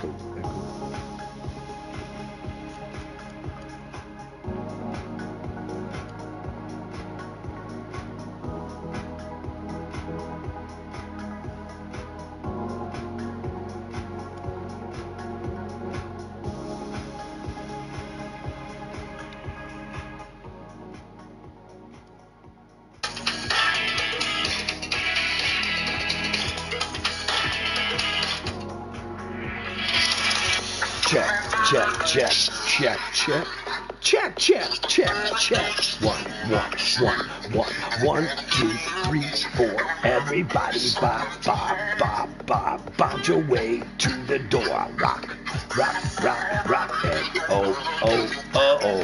Echo, echo. Check, check, check, check, check. Check, check, check, check. 1, 2, 3, 4. Everybody bop, bop, bop, bop. Bounce your way to the door. Rock, rock, rock, rock. And oh, oh, oh, oh.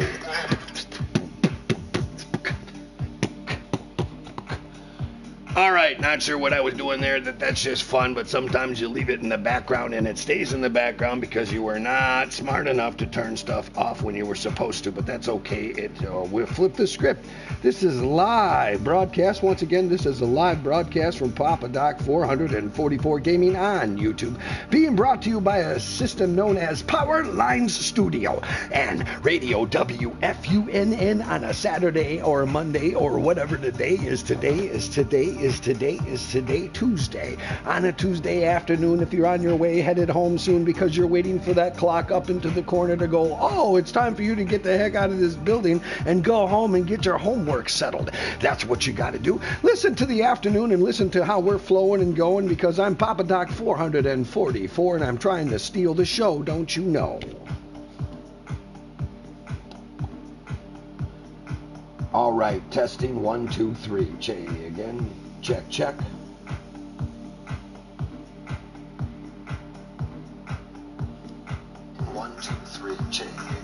All right, not sure what I was doing there. That's just fun, but sometimes you leave it in the background and it stays in the background because you were not smart enough to turn stuff off when you were supposed to, but that's okay. We'll flip the script. This is live broadcast. Once again, this is a live broadcast from Papa Doc 444 Gaming on YouTube, being brought to you by a system known as Power Lines Studio and Radio WFUNN on a Saturday or a Monday or whatever the day is. Today, Tuesday. On a Tuesday afternoon, if you're on your way, headed home soon because you're waiting for that clock up into the corner to go, oh, it's time for you to get the heck out of this building and go home and get your homework settled. That's what you got to do. Listen to the afternoon and listen to how we're flowing and going because I'm Papa Doc 444 and I'm trying to steal the show, don't you know? All right, testing 1, 2, 3. Che again. Check, check.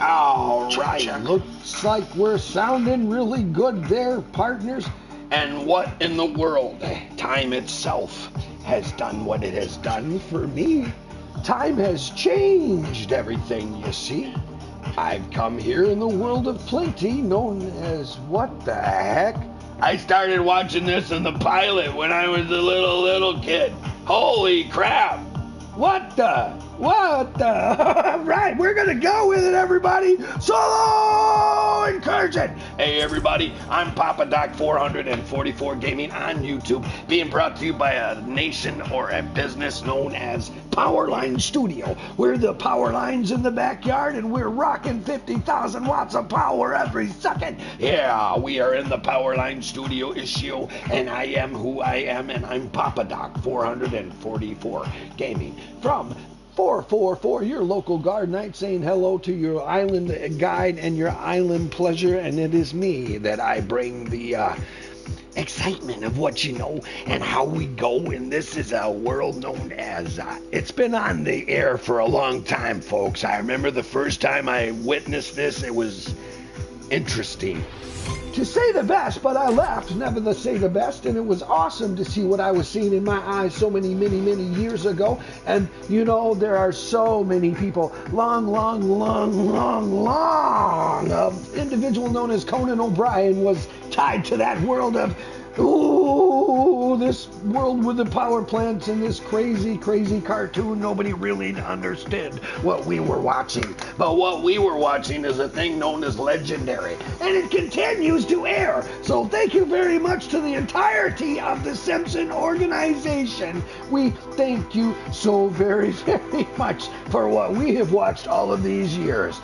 All right, check. Looks like we're sounding really good there, partners. And what in the world? Time itself has done what it has done for me. Time has changed everything, you see. I've come here in the world of plenty, known as what the heck? I started watching this in the pilot when I was a little kid. Holy crap! What the? All right, we're gonna go with it, everybody. Solo incursion. Hey, everybody, I'm Papa Doc 444 Gaming on YouTube, being brought to you by a nation or a business known as Power Line Studio. We're the power lines in the backyard, and we're rocking 50,000 watts of power every second. Yeah, we are in the Power Line Studio issue, and I am who I am, and I'm Papa Doc 444 Gaming from 444, your local guard night, saying hello to your island guide and your island pleasure, and it is me that I bring the excitement of what you know and how we go, and this is a world known as it's been on the air for a long time, folks. I remember the first time I witnessed this, it was interesting, to say the best, but I left never to say the best, and it was awesome to see what I was seeing in my eyes so many years ago. And you know, there are so many people, long individual known as Conan O'Brien was tied to that world of this world with the power plants and this crazy cartoon. Nobody really understood what we were watching. But what we were watching is a thing known as Legendary. And it continues to air. So thank you very much to the entirety of the Simpson organization. We thank you so very much for what we have watched all of these years.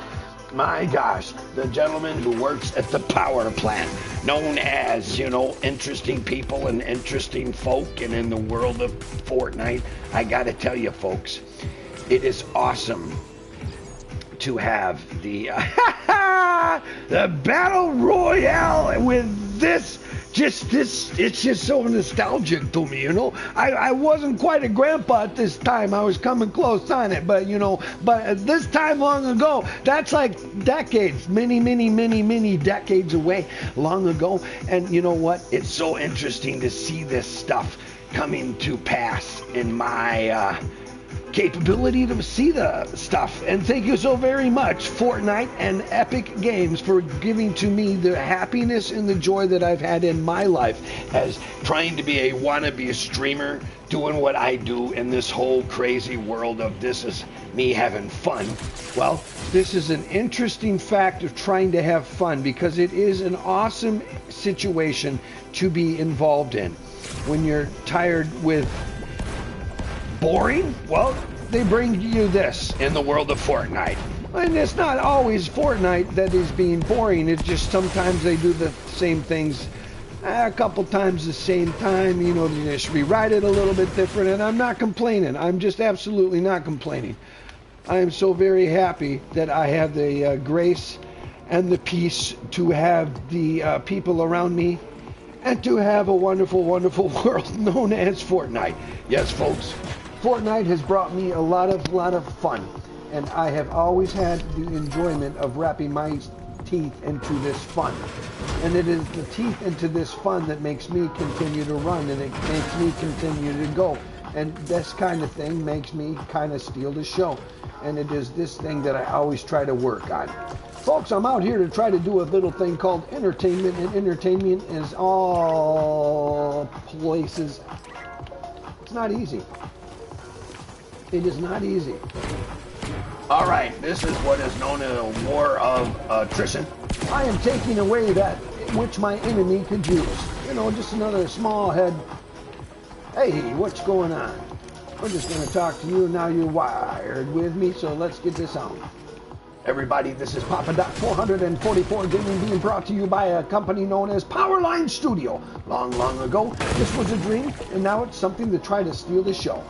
My gosh, the gentleman who works at the power plant, known as, you know, interesting people and interesting folk, and in the world of Fortnite, I gotta tell you, folks, it is awesome to have the the Battle Royale with this. It's just so nostalgic to me, you know. I wasn't quite a grandpa at this time. I was coming close on it, but you know, but this time long ago, that's like decades, many decades away, long ago. And you know what? It's so interesting to see this stuff coming to pass in my capability to see the stuff. And thank you so very much, Fortnite and Epic Games, for giving to me the happiness and the joy that I've had in my life as trying to be a wannabe streamer, doing what I do in this whole crazy world of this is me having fun. Well, this is an interesting fact of trying to have fun, because it is an awesome situation to be involved in. When you're tired with boring, well, they bring you this in the world of Fortnite. And it's not always Fortnite that is being boring. It's just sometimes they do the same things a couple times the same time. You know, they just rewrite it a little bit different, and I'm not complaining. I'm just absolutely not complaining. I am so very happy that I have the grace and the peace to have the people around me and to have a wonderful, wonderful world known as Fortnite. Yes, folks, Fortnite has brought me a lot of fun, and I have always had the enjoyment of wrapping my teeth into this fun. And it is the teeth into this fun that makes me continue to run, and it makes me continue to go. And this kind of thing makes me kind of steal the show. And it is this thing that I always try to work on. Folks, I'm out here to try to do a little thing called entertainment, and entertainment is all places. It's not easy. It is not easy. All right, this is what is known as a war of attrition. I am taking away that which my enemy could use. You know, just another small head. Hey, what's going on? We're just going to talk to you. Now you're wired with me, so let's get this on. Everybody, this is Papa Doc 444 Gaming, being brought to you by a company known as Powerline Studio. Long, long ago, this was a dream, and now it's something to try to steal the show.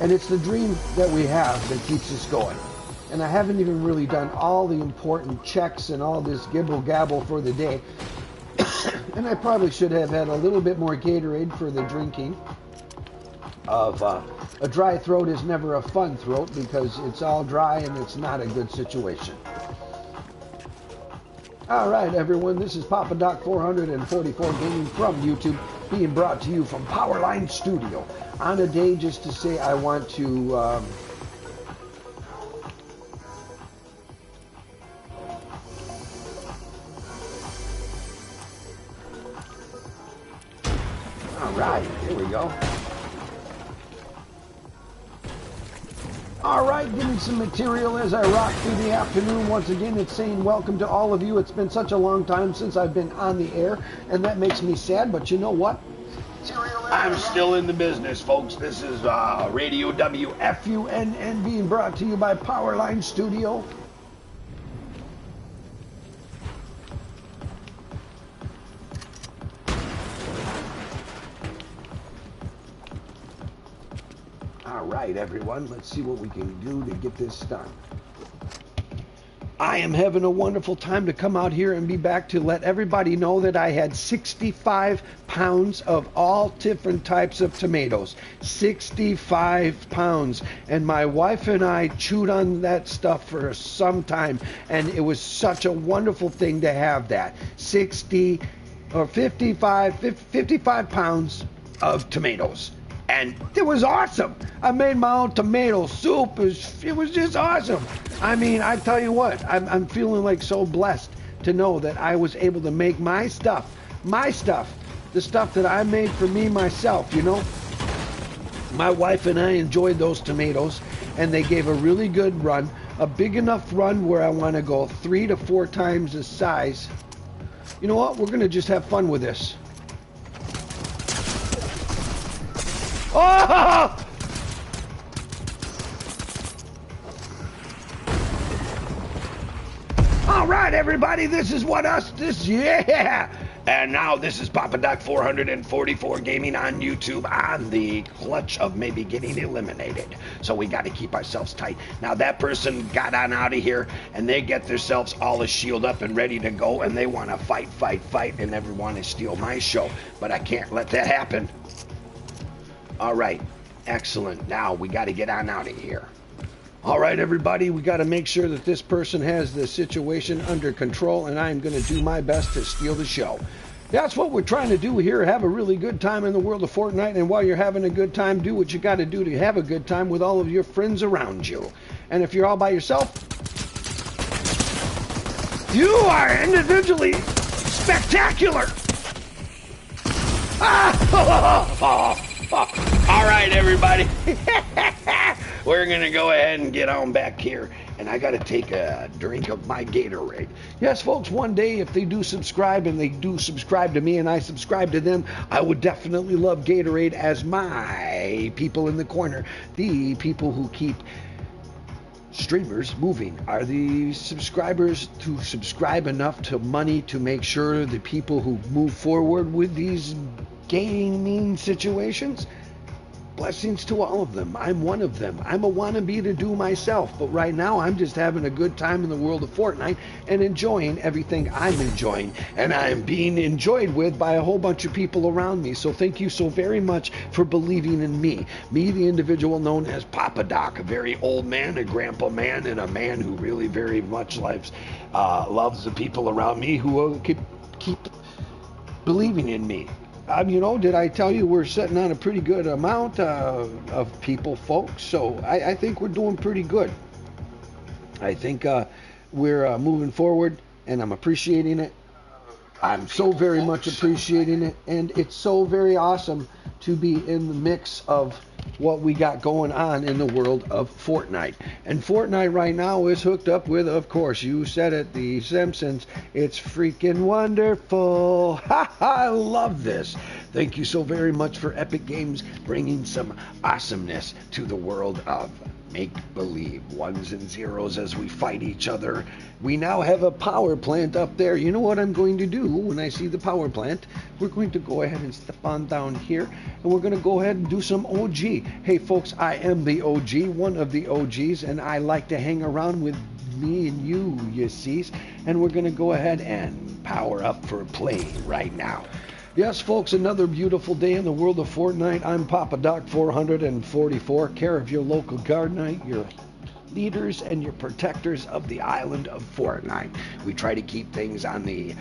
And it's the dream that we have that keeps us going. And I haven't even really done all the important checks and all this gibble gabble for the day. And I probably should have had a little bit more Gatorade for the drinking. A dry throat is never a fun throat, because it's all dry and it's not a good situation. All right, everyone, this is Papa Doc 444 Gaming from YouTube, being brought to you from Powerline Studio on a day just to say I want to all right, here we go. All right, getting some material as I rock through the afternoon. Once again, it's saying welcome to all of you. It's been such a long time since I've been on the air, and that makes me sad, but you know what? I'm still in the business, folks. This is Radio WFUNN, being brought to you by Powerline Studio. All right, everyone, let's see what we can do to get this done. I am having a wonderful time to come out here and be back to let everybody know that I had 65 pounds of all different types of tomatoes. 65 pounds. And my wife and I chewed on that stuff for some time, and it was such a wonderful thing to have that. 55 pounds of tomatoes. And it was awesome. I made my own tomato soup. It was just awesome. I mean, I tell you what, I'm feeling like so blessed to know that I was able to make my stuff, the stuff that I made for me myself, you know. My wife and I enjoyed those tomatoes, and they gave a really good run, a big enough run where I want to go 3 to 4 times the size. You know what? We're going to just have fun with this. Oh! All right, everybody, this is yeah! And now this is Papa Doc 444 Gaming on YouTube, on the clutch of maybe getting eliminated. So we got to keep ourselves tight. Now that person got on out of here, and they get themselves all shield up and ready to go, and they want to fight, and everyone to steal my show. But I can't let that happen. All right, excellent. Now we got to get on out of here. All right, everybody, we got to make sure that this person has the situation under control, and I'm going to do my best to steal the show. That's what we're trying to do here. Have a really good time in the world of Fortnite. And while you're having a good time, do what you got to do to have a good time with all of your friends around you. And if you're all by yourself, you are individually spectacular. All right, everybody. We're going to go ahead and get on back here. And I got to take a drink of my Gatorade. Yes, folks, one day if they do subscribe and they do subscribe to me and I subscribe to them, I would definitely love Gatorade as my people in the corner. The people who keep streamers moving are the subscribers to subscribe enough to money to make sure the people who move forward with these gaming situations. Blessings to all of them. I'm one of them. I'm a wannabe to do myself, but right now I'm just having a good time in the world of Fortnite and enjoying everything I'm enjoying, and I'm being enjoyed with by a whole bunch of people around me. So thank you so very much for believing in me. Me, the individual known as Papa Doc, a very old man, a grandpa man, and a man who really very much loves the people around me who keep believing in me. You know, did I tell you we're sitting on a pretty good amount of people, folks? So I think we're doing pretty good. I think we're moving forward, and I'm appreciating it. I'm so very much appreciating it, and it's so very awesome to be in the mix of what we got going on in the world of Fortnite. And Fortnite right now is hooked up with, of course, you said it, The Simpsons. It's freaking wonderful. Ha ha, I love this. Thank you so very much for Epic Games bringing some awesomeness to the world of make-believe, ones and zeros as we fight each other. We now have a power plant up there. You know what I'm going to do when I see the power plant? We're going to go ahead and step on down here, and we're going to go ahead and do some OG. Hey folks, I am the OG, one of the OGs, and I like to hang around with me and you sees, and we're going to go ahead and power up for a play right now. Yes, folks, another beautiful day in the world of Fortnite. I'm Papa Doc 444, care of your local Guardnite, your leaders and your protectors of the island of Fortnite. We try to keep things on the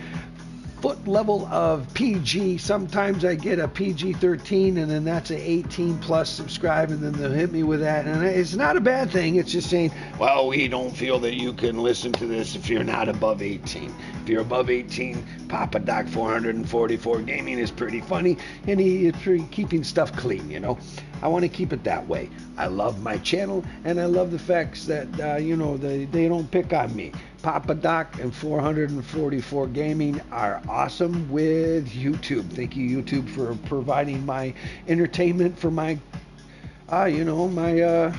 foot level of PG. Sometimes I get a PG-13, and then that's an 18 plus subscribe, and then they'll hit me with that. And it's not a bad thing. It's just saying, well, we don't feel that you can listen to this if you're not above 18. If you're above 18, Papa Doc 444 Gaming is pretty funny, and he is pretty keeping stuff clean, you know. I want to keep it that way. I love my channel, and I love the facts that, you know, they don't pick on me. Papa Doc and 444 Gaming are awesome with YouTube. Thank you, YouTube, for providing my entertainment for my, you know, my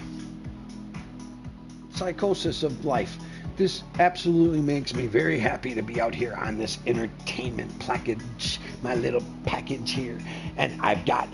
psychosis of life. This absolutely makes me very happy to be out here on this entertainment package, my little package here. And I've got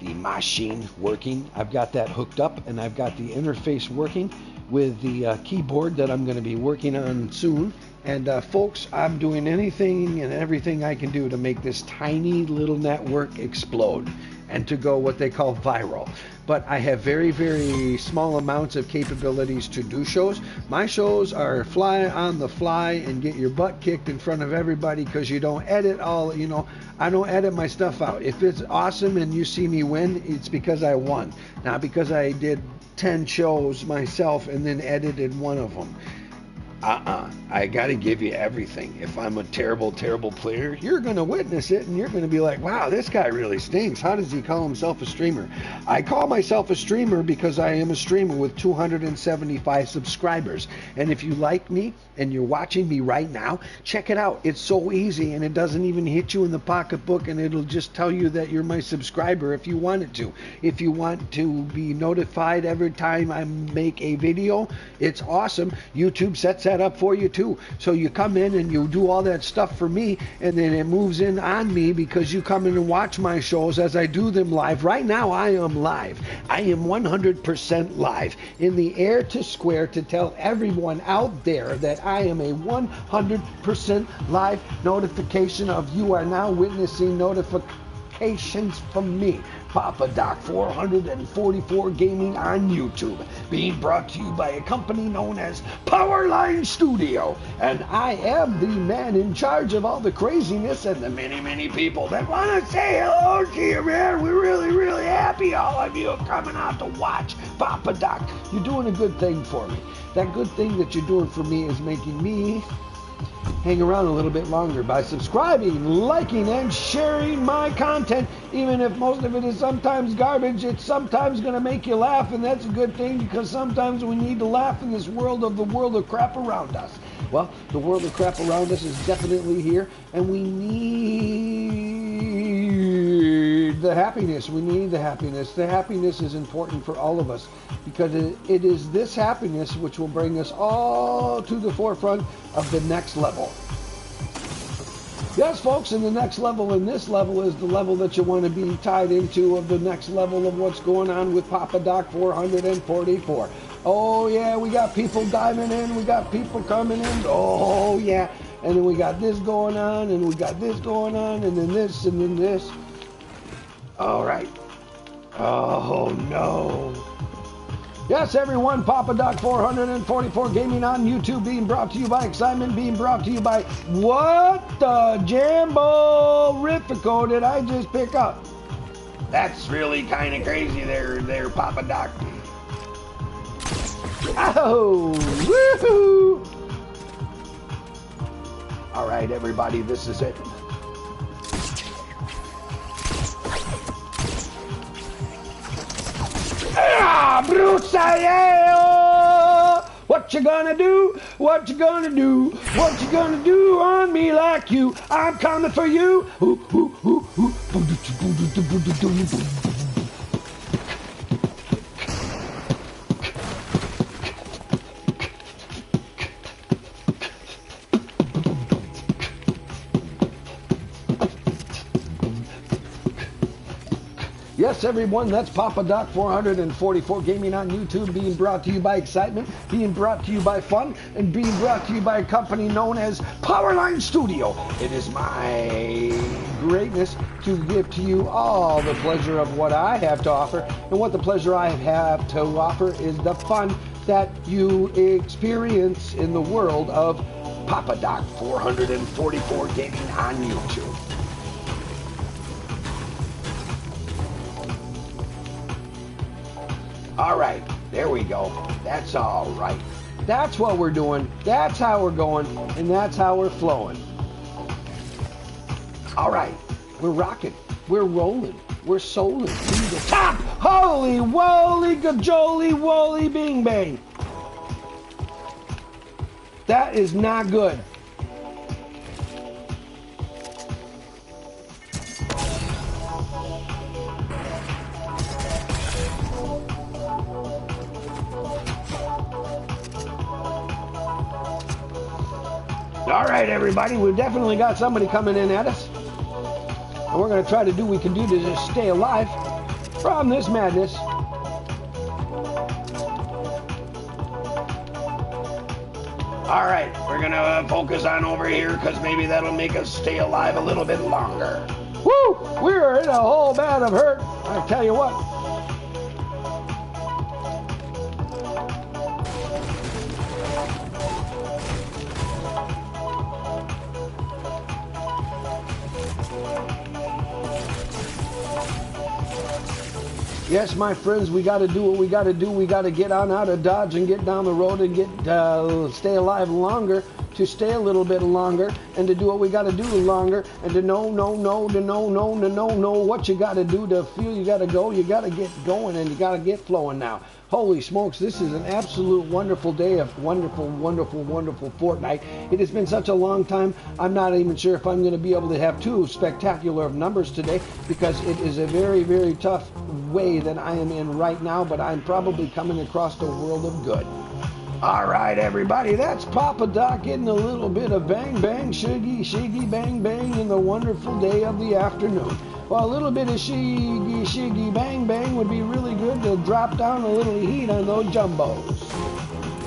the machine working. I've got that hooked up, and I've got the interface working with the keyboard that I'm going to be working on soon. And folks, I'm doing anything and everything I can do to make this tiny little network explode and to go what they call viral. But I have very, very small amounts of capabilities to do shows. My shows are fly on the fly and get your butt kicked in front of everybody, because you don't edit all, you know, I don't edit my stuff out. If it's awesome and you see me win, it's because I won, not because I did 10 shows myself and then edited one of them. I gotta give you everything. If I'm a terrible, terrible player, you're gonna witness it, and you're gonna be like, wow, this guy really stinks. How does he call himself a streamer? I call myself a streamer because I am a streamer with 275 subscribers. And if you like me and you're watching me right now, check it out. It's so easy, and it doesn't even hit you in the pocketbook, and it'll just tell you that you're my subscriber if you want it to. If you want to be notified every time I make a video, it's awesome. YouTube sets that up for you too. So you come in and you do all that stuff for me, and then it moves in on me because you come in and watch my shows as I do them live. Right now I am live. I am 100% live in the air to square to tell everyone out there that I am a 100% live notification of you are now witnessing notifications from me, Papa Doc 444 Gaming on YouTube, being brought to you by a company known as Powerline Studio. And I am the man in charge of all the craziness and the many, many people that want to say hello to you, man. We're really, really happy all of you are coming out to watch Papa Doc. You're doing a good thing for me. That good thing that you're doing for me is making me hang around a little bit longer by subscribing, liking, and sharing my content. Even if most of it is sometimes garbage, it's sometimes going to make you laugh, and that's a good thing, because sometimes we need to laugh in this world of crap around us. Well, the world of crap around us is definitely here, and we need the happiness. We need the happiness. The happiness is important for all of us, because it is this happiness which will bring us all to the forefront of the next level. Yes, folks, and the next level, and this level is the level that you want to be tied into, of the next level of what's going on with Papa Doc 444. Oh, yeah, we got people diving in, we got people coming in, oh, yeah, and then we got this going on, and we got this going on, and then this, and then this. All right. Oh, no. Yes, everyone, Papa Doc 444 Gaming on YouTube, being brought to you by Excitement, being brought to you by what the Jambo-rifico did I just pick up? That's really kind of crazy there, Papa Doc. Oh, woohoo! All right, everybody, this is it. Ah, Brusayo! What you gonna do? What you gonna do? What you gonna do on me like you? I'm coming for you. Yes, everyone, that's Papa Doc 444 Gaming on YouTube, being brought to you by Excitement, being brought to you by Fun, and being brought to you by a company known as Powerline Studio. It is my greatness to give to you all the pleasure of what I have to offer, and what the pleasure I have to offer is the fun that you experience in the world of Papa Doc 444 Gaming on YouTube. All right, there we go. That's all right. That's what we're doing. That's how we're going, and that's how we're flowing. All right, we're rocking. We're rolling. We're souling to the top. Holy woly, gajoli, woly, bing bang. That is not good. All right, everybody, we've definitely got somebody coming in at us. And we're going to try to do what we can do to just stay alive from this madness. All right, we're going to focus on over here, because maybe that'll make us stay alive a little bit longer. Woo! We're in a whole bag of hurt, I tell you what. Yes, my friends, we got to do what we got to do. We got to get on out of Dodge and get down the road and get stay alive longer, to stay a little bit longer, and to do what we got to do longer, and to know what you got to do to feel you got to go. You got to get going, and you got to get flowing now. Holy smokes, this is an absolute wonderful day, of wonderful, wonderful, wonderful fortnight. It has been such a long time, I'm not even sure if I'm going to be able to have two spectacular of numbers today, because it is a very, very tough way that I am in right now, but I'm probably coming across the world of good. All right, everybody, that's Papa Doc getting a little bit of bang, bang, shiggy, shiggy, bang, bang in the wonderful day of the afternoon. Well, a little bit of shiggy, shiggy, bang, bang would be really good to drop down a little heat on those jumbos.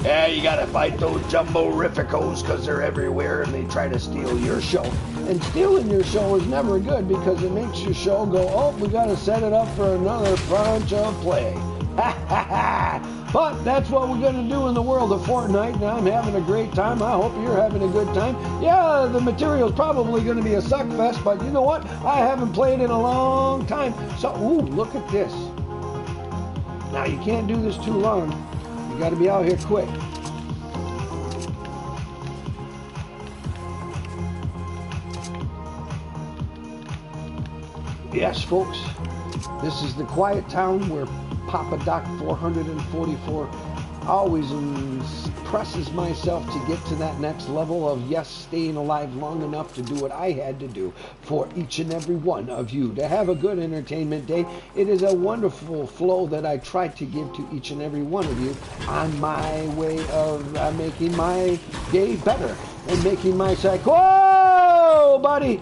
Yeah, you gotta fight those jumbo-rificos because they're everywhere and they try to steal your show. And stealing your show is never good because it makes your show go, oh, we gotta set it up for another bunch of play. Ha ha ha! But that's what we're gonna do in the world of Fortnite, and I'm having a great time. I hope you're having a good time. Yeah, the material's probably gonna be a suck fest, but you know what? I haven't played in a long time. So, ooh, look at this. Now, you can't do this too long. You gotta be out here quick. Yes, folks, this is the quiet town where Papa Doc 444 always presses myself to get to that next level of, yes, staying alive long enough to do what I had to do for each and every one of you, to have a good entertainment day. It is a wonderful flow that I try to give to each and every one of you on my way of making my day better and making my side. Whoa, buddy,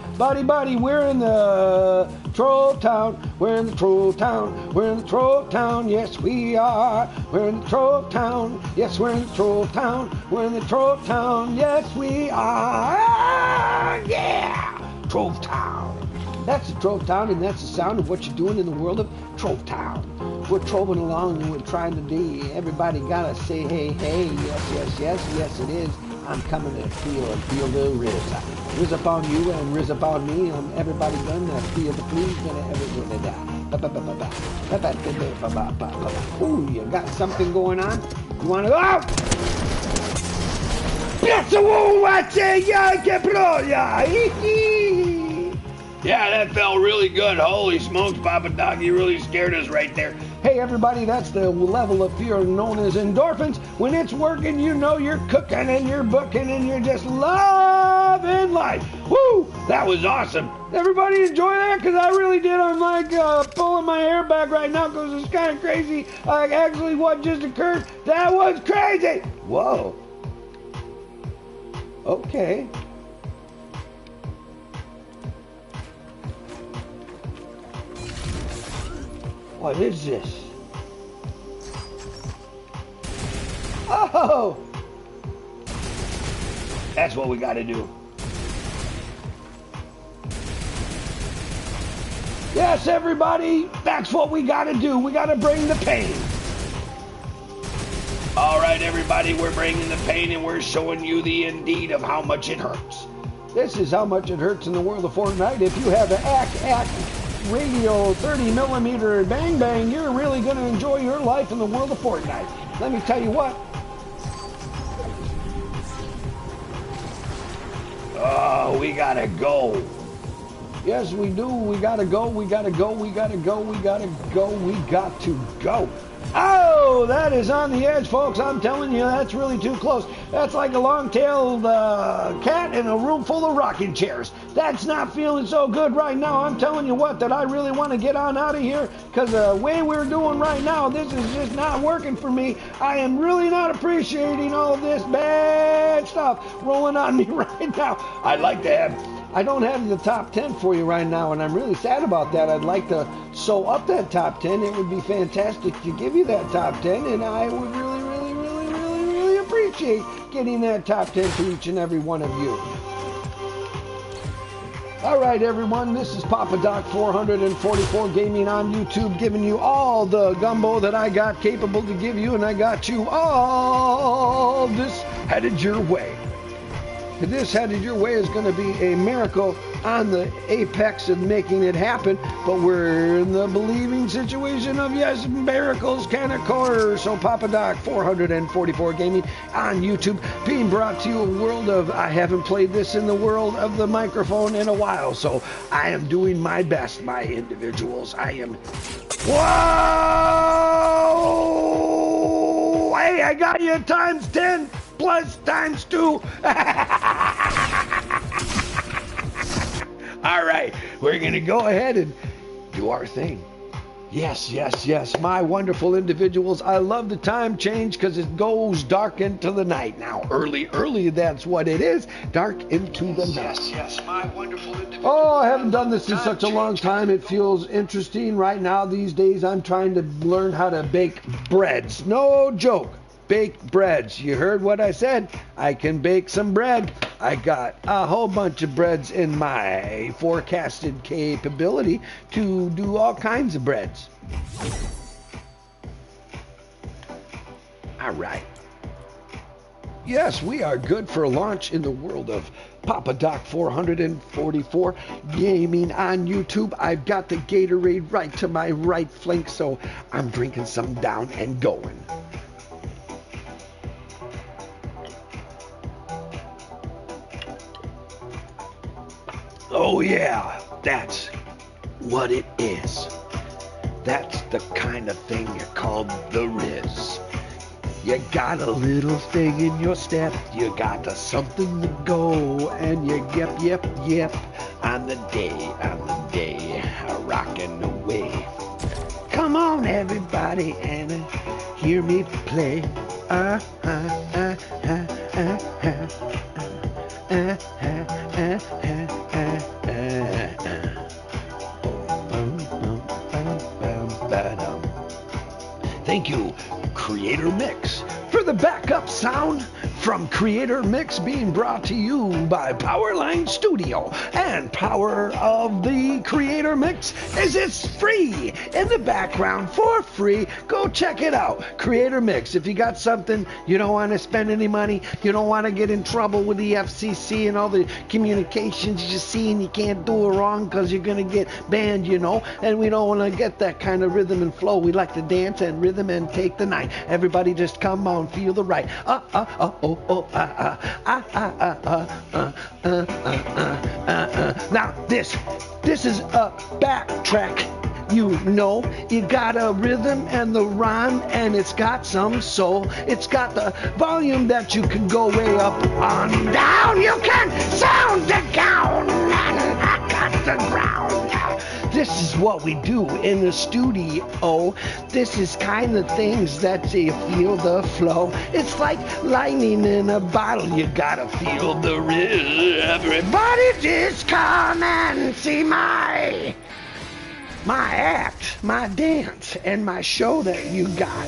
we're in the Troll Town, we're in the Troll Town, we're in the Troll Town, yes we are, we're in the Troll Town, yes we're in the Troll Town, we're in the Troll Town, yes we are, yeah, Troll Town. That's the Trove Town, and that's the sound of what you're doing in the world of Trove Town. We're troving along and we're trying to be, everybody gotta say hey, hey, yes it is. I'm coming to feel the Riz. Riz upon you and Riz upon me. Everybody gonna feel the fleas, gonna everything die. Ooh, you got something going on? You wanna go out? Yeah, that felt really good. Holy smokes, Papa Doc, you really scared us right there. Hey, everybody, that's the level of fear known as endorphins. When it's working, you know you're cooking and you're booking and you're just loving life. Woo! That was awesome. Everybody enjoy that? Because I really did. I'm like pulling my hair back right now because it's kind of crazy. Actually, what just occurred, that was crazy. Whoa. Okay. What is this? Oh! That's what we gotta do. Yes, everybody, that's what we gotta do. We gotta bring the pain. All right, everybody, we're bringing the pain and we're showing you the indeed of how much it hurts. This is how much it hurts in the world of Fortnite. If you have an ACK Radio 30mm bang bang, you're really going to enjoy your life in the world of Fortnite. Let me tell you what. Oh, we gotta go. Yes, we do. We gotta go. We gotta go. We gotta go. We gotta go. We got to go. Oh, that is on the edge, folks. I'm telling you, that's really too close. That's like a long-tailed cat in a room full of rocking chairs. That's not feeling so good right now. I'm telling you what, that I really want to get on out of here because the way we're doing right now, this is just not working for me. I am really not appreciating all of this bad stuff rolling on me right now. I'd like to have... I don't have the top 10 for you right now, and I'm really sad about that. I'd like to sew up that top 10. It would be fantastic to give you that top 10, and I would really appreciate getting that top 10 to each and every one of you. All right, everyone, this is Papa Doc 444 Gaming on YouTube, giving you all the gumbo that I got capable to give you, and I got you all this headed your way. This headed your way is going to be a miracle on the apex of making it happen, but we're in the believing situation of, yes, miracles can occur. So Papa Doc 444 Gaming on YouTube, being brought to you a world of, I haven't played this in the world of the microphone in a while, so I am doing my best, my individuals. I am... Whoa! Hey, I got you times 10 plus times 2. All right, we're going to go ahead and do our thing. Yes, my wonderful individuals. I love the time change because it goes dark into the night now. Early, that's what it is. Dark into the night. Yes, my wonderful individuals. Oh, I haven't done this in such a long time. It feels interesting right now. These days, I'm trying to learn how to bake breads. No joke. bake breads. You heard what I said. I can bake some bread. I got a whole bunch of breads in my forecasted capability to do all kinds of breads. All right. Yes, we are good for launch in the world of Papa Doc 444 gaming on YouTube. I've got the Gatorade right to my right flank, so I'm drinking some down and going. Oh yeah, that's what it is. That's the kind of thing you call the Riz. You got a little thing in your step, you got something to go, and you yep, on the day, rocking away. Come on everybody and hear me play. Thank you, Creator Mix, for the backup sound from Creator Mix, being brought to you by Powerline Studio. And power of the Creator Mix is it's free in the background for free. Go check it out. Creator Mix. If you got something, you don't want to spend any money, you don't want to get in trouble with the FCC and all the communications you see, and you can't do it wrong because you're going to get banned, you know, and we don't want to get that kind of rhythm and flow. We like to dance and rhythm and take the night. Everybody just come on, feel the right. Now this is a backtrack. You know, you got a rhythm and the rhyme, and it's got some soul. It's got the volume that you can go way up, on, down. You can sound the gown and knock at the ground. This is what we do in the studio. This is kind of things that you feel the flow. It's like lightning in a bottle. You gotta feel the rhythm. Everybody just come and see my act, my dance, and my show that you got.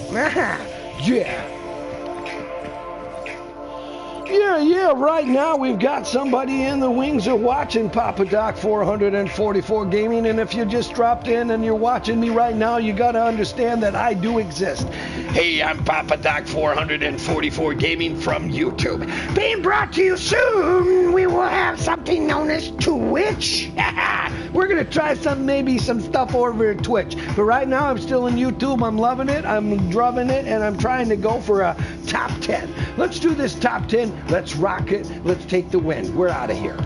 Yeah, right now we've got somebody in the wings of watching Papa Doc 444 Gaming, and if you just dropped in and you're watching me right now, you gotta understand that I do exist. Hey, I'm Papa Doc 444 Gaming from YouTube. Being brought to you soon, we will have something known as Twitch. We're gonna try maybe some stuff over at Twitch, but right now I'm still in YouTube. I'm loving it, I'm drumming it, and I'm trying to go for a top 10. Let's do this top 10. Let's rock it. Let's take the win. We're out of here.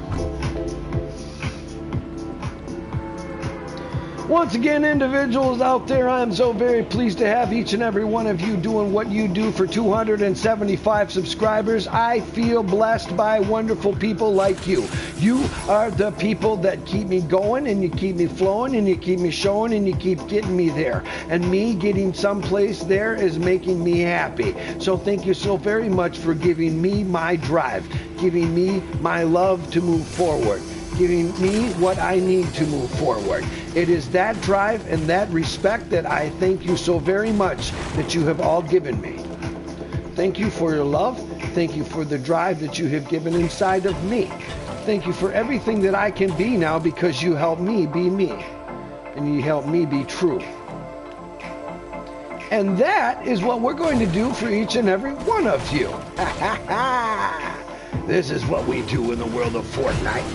Once again, individuals out there, I am so very pleased to have each and every one of you doing what you do for 275 subscribers. I feel blessed by wonderful people like you. You are the people that keep me going, and you keep me flowing, and you keep me showing, and you keep getting me there. And me getting someplace there is making me happy. So thank you so very much for giving me my drive, giving me my love to move forward, giving me what I need to move forward. It is that drive and that respect that I thank you so very much that you have all given me. Thank you for your love. Thank you for the drive that you have given inside of me. Thank you for everything that I can be now, because you help me be me, and you help me be true. And that is what we're going to do for each and every one of you. This is what we do in the world of Fortnite.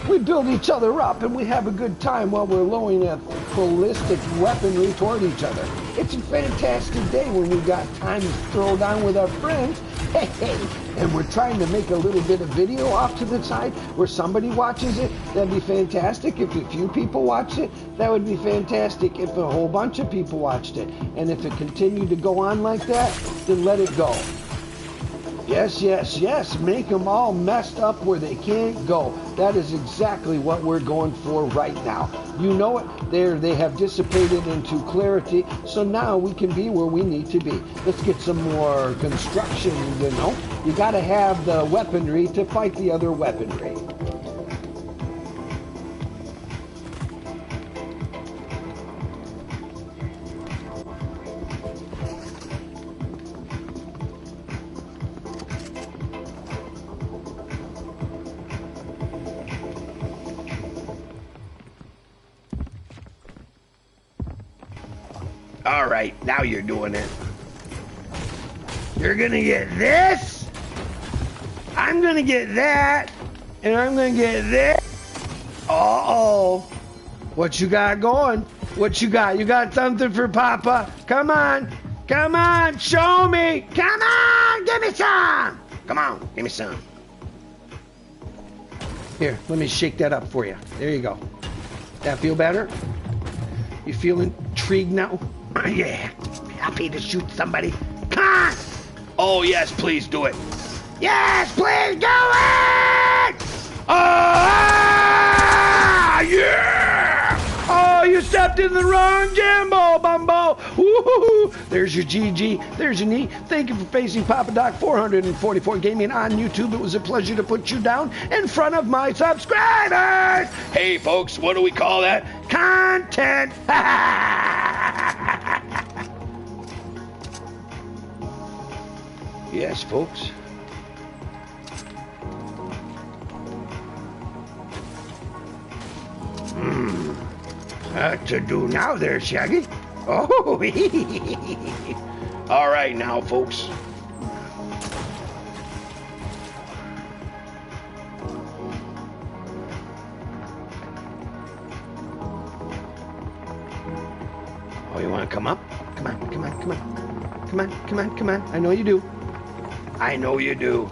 We build each other up, and we have a good time while we're loading a ballistic weaponry toward each other. It's a fantastic day when we got time to throw down with our friends. Hey, and we're trying to make a little bit of video off to the side where somebody watches it. That'd be fantastic. If a few people watch it, that would be fantastic. If a whole bunch of people watched it, and if it continued to go on like that, then let it go. Yes. Make them all messed up where they can't go. That is exactly what we're going for right now. You know it. They have dissipated into clarity, so now we can be where we need to be. Let's get some more construction, you know. You got to have the weaponry to fight the other weaponry. All right, now you're doing it. You're gonna get this. I'm gonna get that. And I'm gonna get this. Uh-oh. What you got going? What you got? You got something for Papa? Come on. Come on. Show me. Come on. Give me some. Come on. Give me some. Here, let me shake that up for you. There you go. That feel better? You feel intrigued now? Yeah. Happy to shoot somebody. Come on. Oh, yes, please do it. Yes, please do it! Ah, yeah! Oh, you stepped in the wrong Jimbo, Bumbo. Woo-hoo-hoo. There's your GG. There's your knee. Thank you for facing Papa Doc 444 Gaming on YouTube. It was a pleasure to put you down in front of my subscribers. Hey, folks, what do we call that? Content. Yes, folks. What to do now there, Shaggy? Oh, all right now, folks. Oh, you want to come up? Come on, come on, come on. Come on, come on, come on. I know you do. I know you do.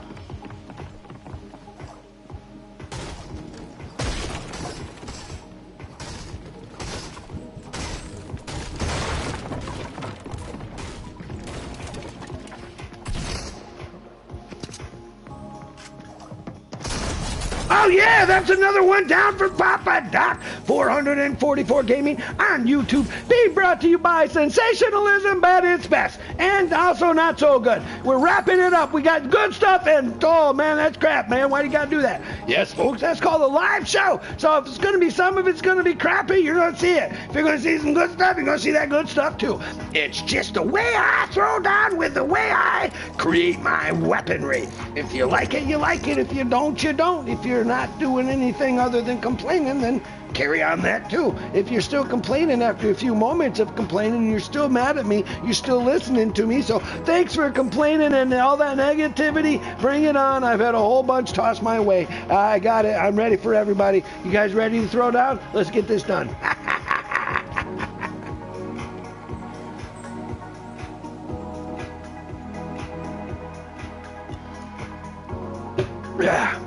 Oh yeah, that's another one down for Papa Doc 444 Gaming on YouTube, being brought to you by Sensationalism at its best, and also not so good. We're wrapping it up. We got good stuff, and oh man, that's crap, man. Why do you gotta do that? Yes, folks, that's called a live show. So if it's gonna be some of it's gonna be crappy, you're gonna see it. If you're gonna see some good stuff, you're gonna see that good stuff too. It's just the way I throw down with the way I create my weaponry. If you like it, you like it. If you don't, you don't. If you're not doing anything other than complaining, then carry on that too. If you're still complaining after a few moments of complaining, you're still mad at me, you're still listening to me, so thanks for complaining and all that negativity. Bring it on. I've had a whole bunch tossed my way. I got it. I'm ready for everybody. You guys ready to throw down? Let's get this done. Yeah.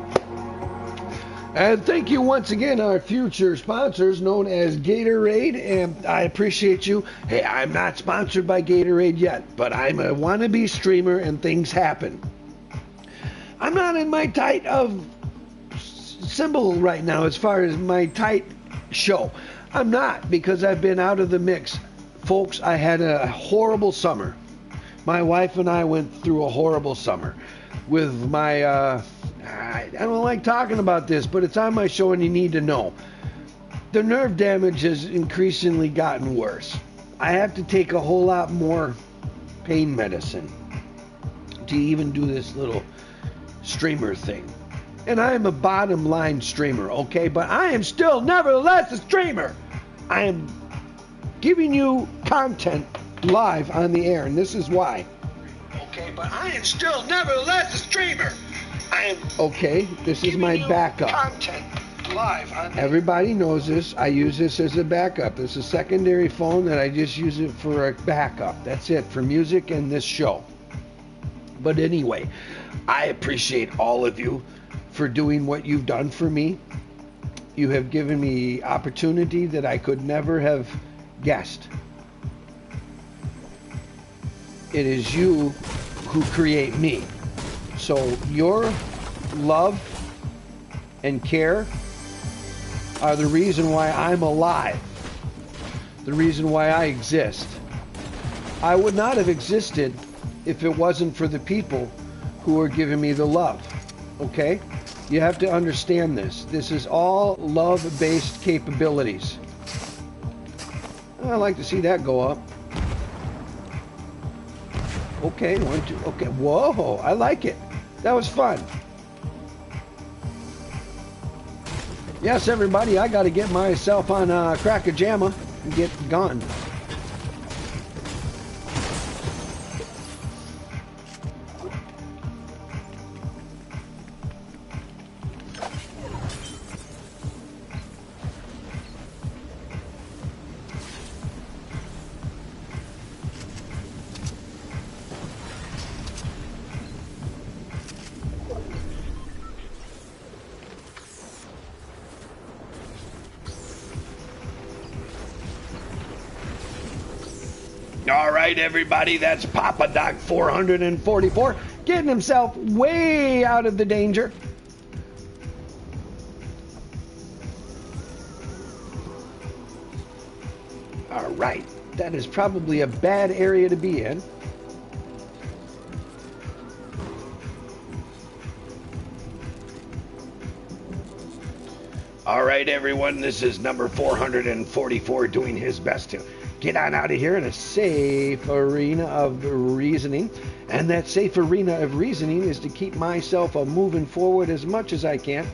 And thank you once again, our future sponsors known as Gatorade, and I appreciate you. Hey, I'm not sponsored by Gatorade yet, but I'm a wannabe streamer and things happen. I'm not in my tight of symbol right now as far as my tight show. I'm not, because I've been out of the mix. Folks, I had a horrible summer. My wife and I went through a horrible summer with my, I don't like talking about this, but it's on my show and you need to know. The nerve damage has increasingly gotten worse. I have to take a whole lot more pain medicine to even do this little streamer thing. And I am a bottom line streamer, okay? But I am still nevertheless a streamer. I am giving you content live on the air, and this is why. Okay, but I am still nevertheless a streamer. I am okay. This is my backup. Content live on everybody knows this. I use this as a backup. It's a secondary phone that I just use it for a backup. That's it for music and this show. But anyway, I appreciate all of you for doing what you've done for me. You have given me opportunity that I could never have guessed. It is you who create me. So your love and care are the reason why I'm alive, the reason why I exist. I would not have existed if it wasn't for the people who are giving me the love, okay? You have to understand this. This is all love-based capabilities. I'd like to see that go up. Okay, 1, 2, okay. Whoa, I like it. That was fun. Yes, everybody, I got to get myself on Crack-A-Jamma and get gone. right, everybody, that's Papa Doc 444 getting himself way out of the danger. All right, that is probably a bad area to be in. All right, everyone, this is number 444 doing his best to get on out of here in a safe arena of reasoning. And that safe arena of reasoning is to keep myself moving forward as much as I can.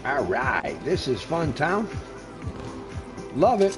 All right, this is Fun Town. Love it.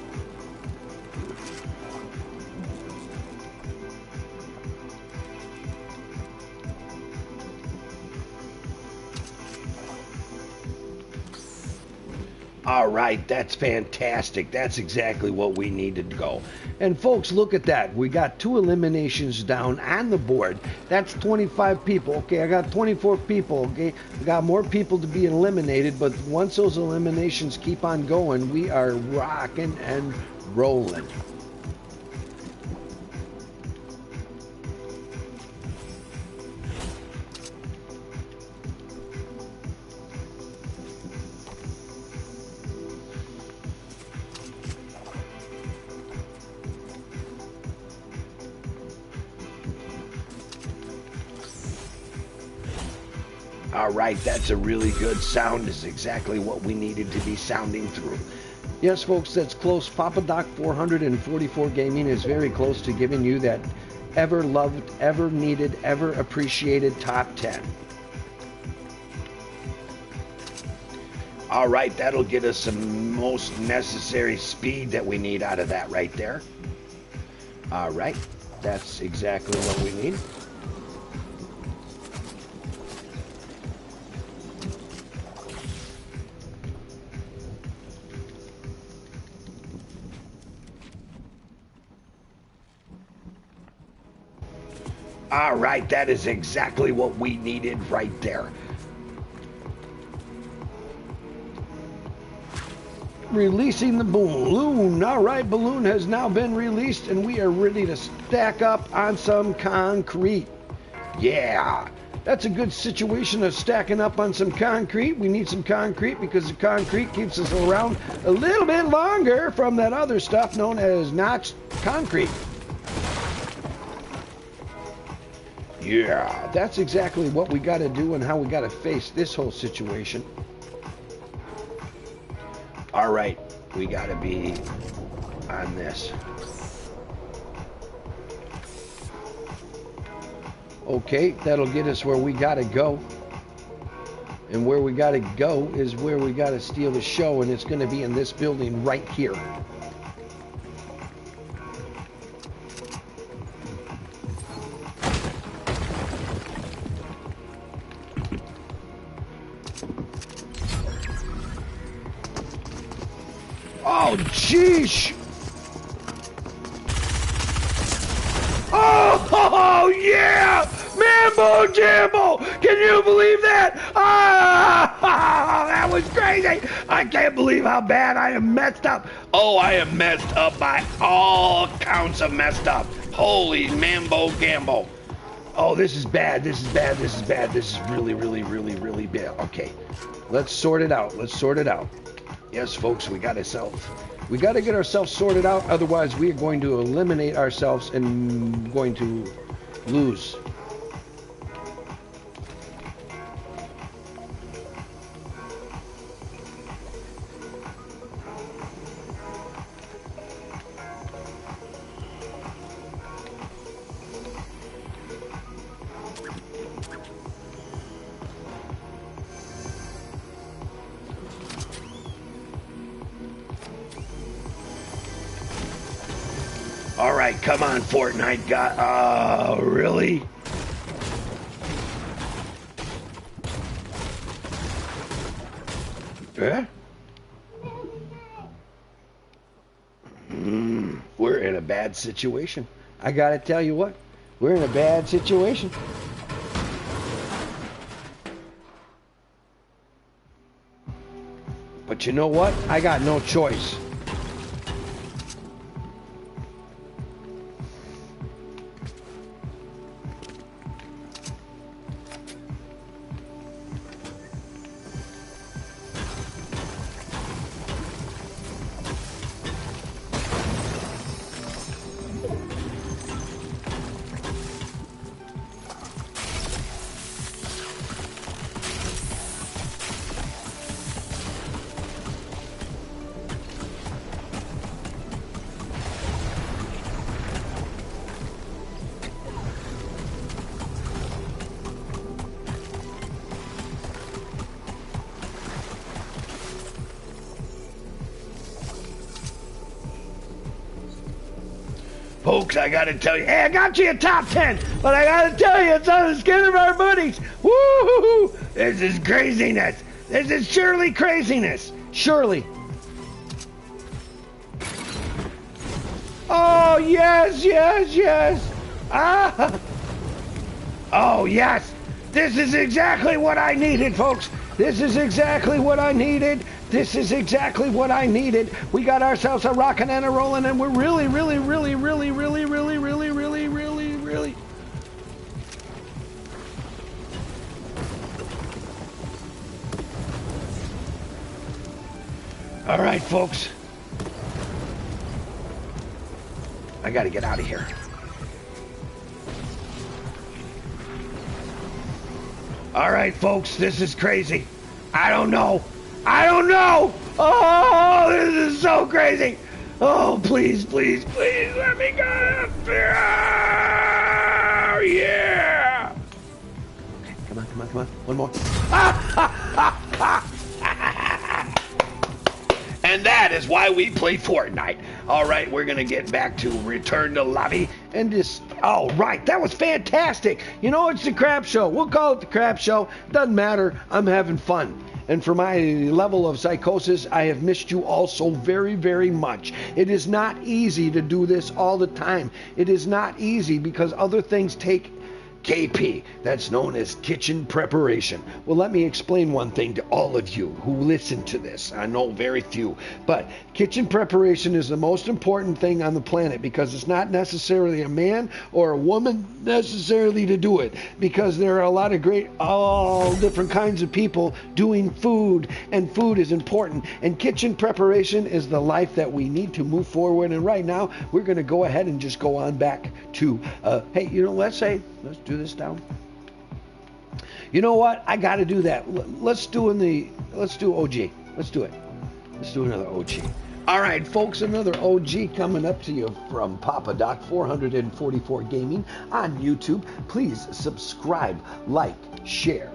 All right, that's fantastic. That's exactly what we needed to go. And folks, look at that. We got 2 eliminations down on the board. That's 25 people. Okay, I got 24 people. Okay, we got more people to be eliminated, but once those eliminations keep on going, we are rocking and rolling. All right, that's a really good sound. Is exactly what we needed to be sounding through. Yes, folks, that's close. Papa Doc 444 Gaming is very close to giving you that ever loved, ever needed, ever appreciated top 10. All right, that'll get us some most necessary speed that we need out of that right there. All right, that's exactly what we need. All right, that is exactly what we needed right there. Releasing the balloon. All right, balloon has now been released, and we are ready to stack up on some concrete. Yeah, that's a good situation of stacking up on some concrete. We need some concrete because the concrete keeps us around a little bit longer from that other stuff known as notched concrete. Yeah, that's exactly what we got to do and how we got to face this whole situation. All right, we got to be on this. Okay, that'll get us where we got to go. And where we got to go is where we got to steal the show, and it's going to be in this building right here. Oh, jeez! Oh, yeah! Mambo Jambo! Can you believe that? Ah, that was crazy! I can't believe how bad I am messed up. Oh, I am messed up by all counts of messed up. Holy Mambo Gambo. Oh, this is bad. This is bad. This is bad. This is really, really, really, really bad. Okay, let's sort it out. Let's sort it out. Yes, folks, we got to get ourselves sorted out. Otherwise, we are going to eliminate ourselves and going to lose. All right, come on, Fortnite guy. Oh, really? Eh? We're in a bad situation. I gotta tell you what, we're in a bad situation. But But you know what? I got no choice. Folks, I gotta tell you, hey, I got you a top 10, but I gotta tell you, it's on the skin of our booties. Woo-hoo-hoo! This is craziness. This is surely craziness. Surely. Oh, yes, yes, yes. Ah. Oh, yes. This is exactly what I needed, folks. This is exactly what I needed. This is exactly what I needed. We got ourselves a rockin' and a rollin', and we're really. All right, folks. I gotta get out of here. All right, folks, this is crazy. I don't know. Oh, this is so crazy. Oh, please, please, please, let me go. Oh, yeah. Okay, come on. One more. And that is why we play Fortnite. All right, we're going to get back to return to lobby and just... Oh, right, that was fantastic. You know, it's the crap show. We'll call it the crap show. Doesn't matter. I'm having fun. And for my level of psychosis, I have missed you all so very, very much. It is not easy to do this all the time. It is not easy because other things take KP. That's known as kitchen preparation. Well, let me explain one thing to all of you who listen to this. I know very few, but kitchen preparation is the most important thing on the planet because it's not necessarily a man or a woman necessarily to do it, because there are a lot of great, all different kinds of people doing food, and food is important, and kitchen preparation is the life that we need to move forward. And right now we're going to go ahead and just go on back to hey, you know, let's do this down. You know what? I got to do that. Let's do OG. Let's do it. Let's do another OG. All right, folks, another OG coming up to you from Papa Doc 444 Gaming on YouTube. Please subscribe, like, share.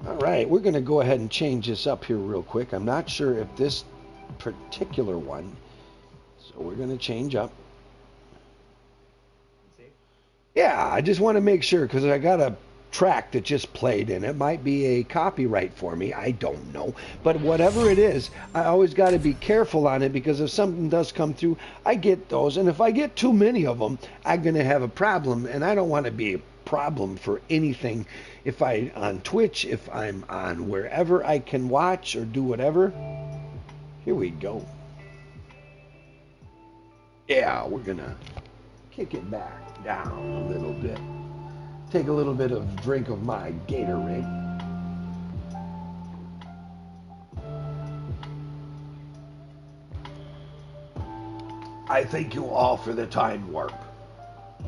All right, we're going to go ahead and change this up here real quick. I'm not sure if this particular one, so we're going to change up. Yeah, I just want to make sure because I got a track that just played and it might be a copyright for me. I don't know. But whatever it is, I always got to be careful on it because if something does come through, I get those. And if I get too many of them, I'm going to have a problem. And I don't want to be a problem for anything. If I'm on Twitch, if I'm on wherever I can watch or do whatever. Here we go. Yeah, we're going to kick it back down a little bit. Take a little bit of drink of my Gatorade. I thank you all for the time warp.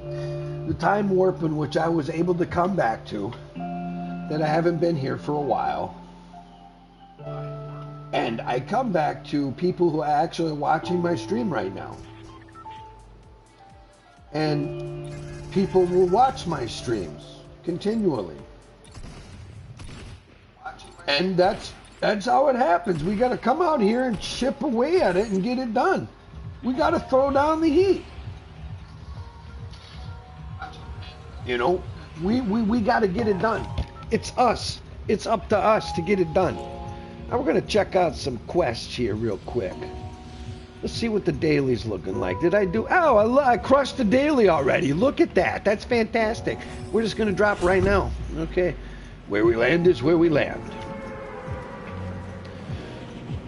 The time warp in which I was able to come back to, that I haven't been here for a while. And I come back to people who are actually watching my stream right now. And people will watch my streams continually. And that's how it happens. We got to come out here and chip away at it and get it done. We got to throw down the heat. You know, we got to get it done. It's us. It's up to us to get it done. Now we're going to check out some quests here real quick. Let's see what the daily's looking like. Did I do... Oh, I crushed the daily already. Look at that. That's fantastic. We're just going to drop right now. Okay. Where we land is where we land.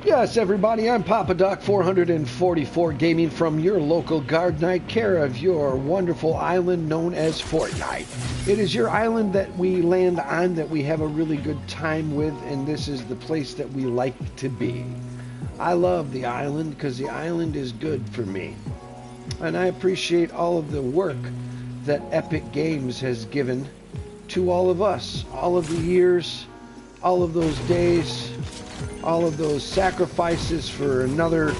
Yes, everybody, I'm Papa Doc 444 Gaming from your local guard night, care of your wonderful island known as Fortnite. It is your island that we land on, that we have a really good time with, and this is the place that we like to be. I love the island because the island is good for me. And I appreciate all of the work that Epic Games has given to all of us, all of the years, all of those days, all of those sacrifices for another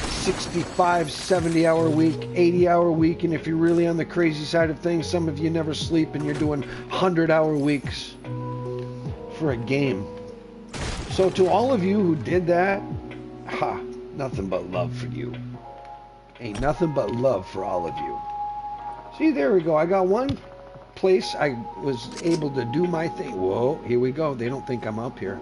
65, 70-hour week, 80-hour week, and if you're really on the crazy side of things, some of you never sleep and you're doing 100-hour weeks for a game. So to all of you who did that, nothing but love for you. Ain't nothing but love for all of you. See, there we go. I got one place I was able to do my thing. Whoa, here we go. They don't think I'm up here.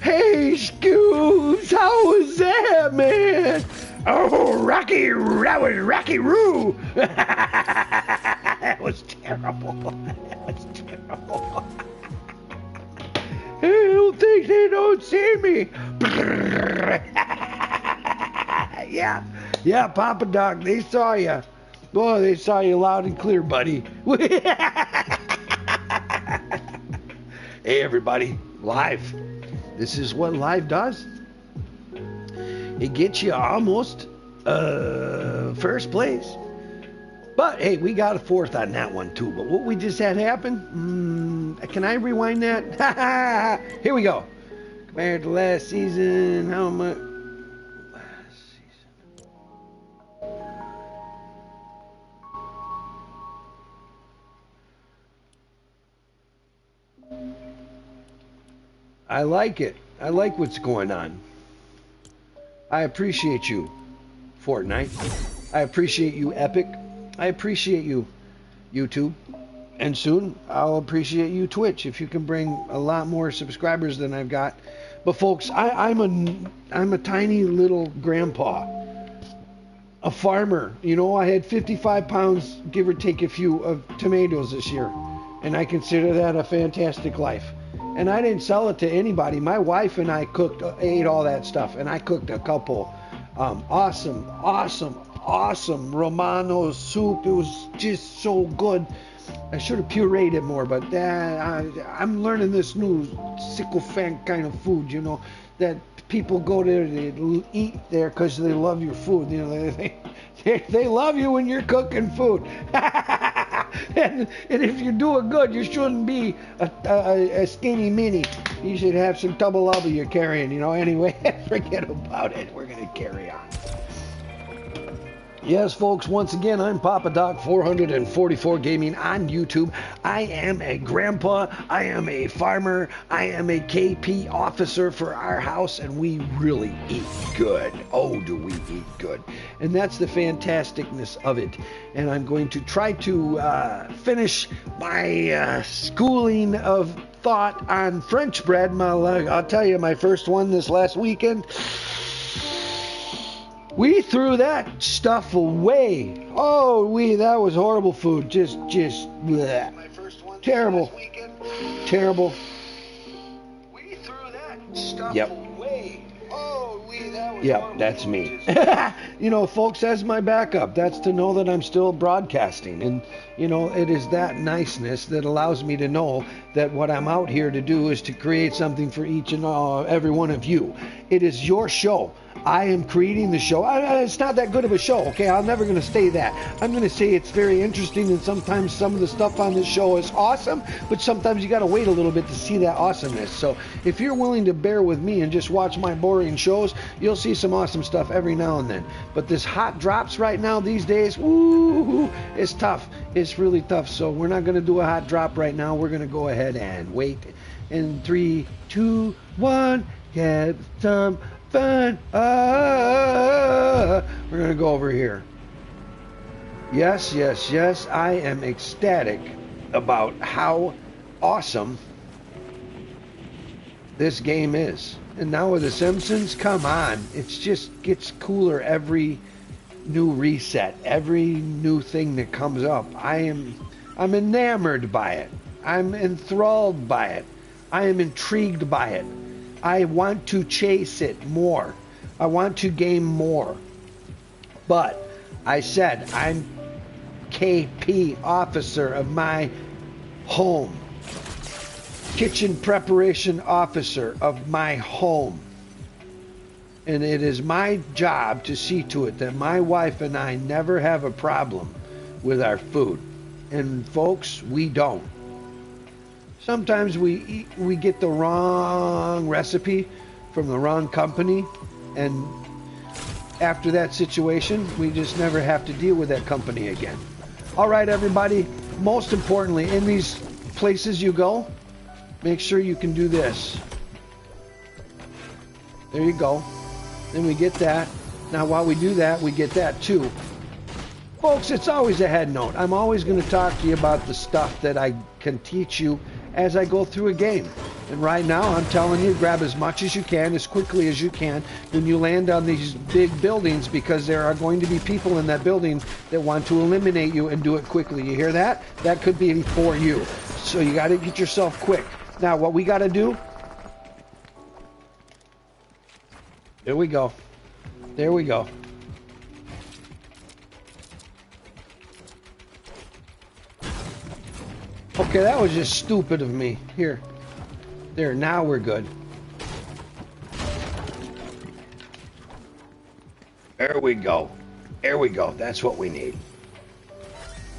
Hey, Scoobs, how was that, man? Oh, Rocky, that was Rocky Roo. That was terrible. That was terrible. I don't think they don't see me. Yeah, Papa Doc, they saw you. Boy, they saw you loud and clear, buddy. Hey, everybody, live. This is what live does. It gets you almost first place. But, hey, we got a fourth on that one, too. But what we just had happen, can I rewind that? Here we go. Compared to last season, how much? Last season. I like it. I like what's going on. I appreciate you, Fortnite. I appreciate you, Epic. I appreciate you, YouTube. And soon, I'll appreciate you, Twitch, if you can bring a lot more subscribers than I've got. But folks, I'm a tiny little grandpa, a farmer. You know, I had 55 pounds, give or take a few, of tomatoes this year. And I consider that a fantastic life. And I didn't sell it to anybody. My wife and I ate all that stuff. And I cooked a couple awesome Romano soup. It was just so good. I should have pureed it more, but I'm learning this new sycophant kind of food, you know, that people go there to eat there because they love your food. You know, they love you when you're cooking food. and if you're doing good, you shouldn't be a skinny mini. You should have some double love you're carrying, you know. Anyway, forget about it. We're going to carry on. Yes, folks, once again, I'm Papa Doc 444 Gaming on YouTube. I am a grandpa, I am a farmer, I am a KP officer for our house, and we really eat good. Oh, do we eat good. And that's the fantasticness of it. And I'm going to try to finish my schooling of thought on French bread. I'll tell you, my first one this last weekend. We threw that stuff away. Oh, that was horrible food. Just bleh. Terrible. Terrible. We threw that stuff away. Oh, that was horrible. That's me. You know, folks, that's my backup. That's to know that I'm still broadcasting. And, you know, it is that niceness that allows me to know that what I'm out here to do is to create something for each and every one of you. It is your show. I am creating the show. It's not that good of a show, okay? I'm never going to say that. I'm going to say it's very interesting, and sometimes some of the stuff on this show is awesome, but sometimes you got to wait a little bit to see that awesomeness. So if you're willing to bear with me and just watch my boring shows, you'll see some awesome stuff every now and then. But this hot drops right now these days, woo, it's tough. It's really tough. So we're not going to do a hot drop right now. We're going to go ahead and wait. In 3, 2, 1, get some fun. We're going to go over here. Yes, I am ecstatic about how awesome this game is. And now with The Simpsons, come on. It just gets cooler every new reset, every new thing that comes up. I'm enamored by it. I'm enthralled by it. I am intrigued by it. I want to chase it more. I want to game more. But I said I'm KP officer of my home. Kitchen preparation officer of my home. And it is my job to see to it that my wife and I never have a problem with our food. And folks, we don't. Sometimes we get the wrong recipe from the wrong company, and after that situation, we just never have to deal with that company again. All right, everybody, most importantly, in these places you go, make sure you can do this. There you go. Then we get that. Now while we do that, we get that too. Folks, it's always a head note. I'm always going to talk to you about the stuff that I can teach you as I go through a game. And right now, I'm telling you, grab as much as you can, as quickly as you can, when you land on these big buildings, because there are going to be people in that building that want to eliminate you and do it quickly. You hear that? That could be for you. So you got to get yourself quick. Now, what we got to do... There we go. There we go. Okay, that was just stupid of me. Here. There, now we're good. There we go. There we go. That's what we need.